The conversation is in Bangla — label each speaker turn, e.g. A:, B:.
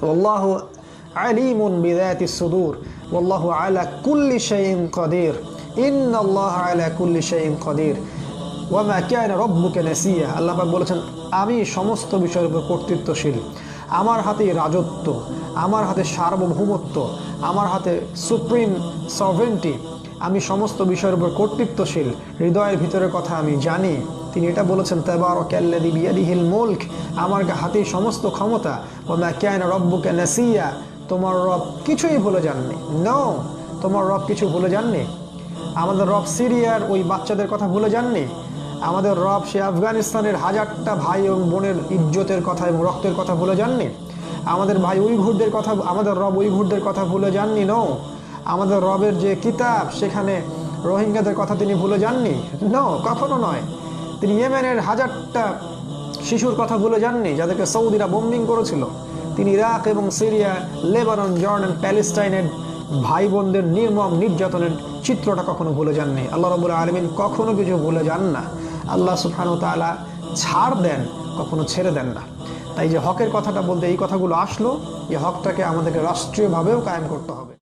A: ওয়াল্লাহু আলিমুন বিযাতিস সুদূর ওয়াল্লাহু আলা কুল্লি শাইইন কাদির ইন্নাল্লাহা আলা কুল্লি শাইইন কাদির ওয়া মা কানা রাব্বুকা নাসিয়া। আল্লাহ পাক বলেছেন, আমি সমস্ত বিষয়ের উপর কর্তৃত্বশীল, আমার হাতে রাজত্ব, আমার হাতে সার্বভৌমত্ব, আমার হাতে সুপ্রিম সভরেন্টি, আমি সমস্ত বিষয়ের উপর কর্তৃত্বশীল, হৃদয়ের ভিতরের কথা আমি জানি। তিনি এটা বলেছেন, তাবারাকাল্লাযী বিয়াদিহিল মুলক, আমার হাতে সমস্ত ক্ষমতা। ওয়া মা কানা রাব্বুকা নাসিয়া, তোমার রব কিছুই ভুলে যাননি। নো, তোমার রব কিছু ভুলে যাননি। আমাদের রব সিরিয়ার ওই বাচ্চাদের কথা ভুলে যাননি। আমাদের রব সে আফগানিস্তানের হাজারটা ভাই এবং বোনের ইজ্জতের কথা এবং রক্তের কথা ভুলে যাননি। আমাদের ভাই উইঘুরদের কথা, আমাদের রব উইঘুরদের কথা ভুলে যাননি। নো, আমাদের রবের যে কিতাব সেখানে রোহিঙ্গাদের কথা তিনি ভুলে যাননি। নো, কখনো নয়। তিনি ইয়েমেনের হাজারটা শিশুর কথা ভুলে যাননি যাদেরকে সৌদিরা বোম্বিং করেছিল। তিনি ইরাক এবং সিরিয়া, লেবানন, জর্ডান, প্যালেস্টাইনের ভাই বোনদের নির্মম নির্যাতনের চিত্রটা কখনো ভুলে যাননি। আল্লাহ রাব্বুল আলামিন কখনো কিছু ভুলে যান না। আল্লাহ সুবহানাহু ওয়া তাআলা ছাড় দেন, কখনো ছেড়ে দেন না। তাই যে হকের কথাটা বলতে এই কথাগুলো আসলো, এই হকটাকে আমাদেরকে রাষ্ট্রীয়ভাবেও কায়েম করতে হবে।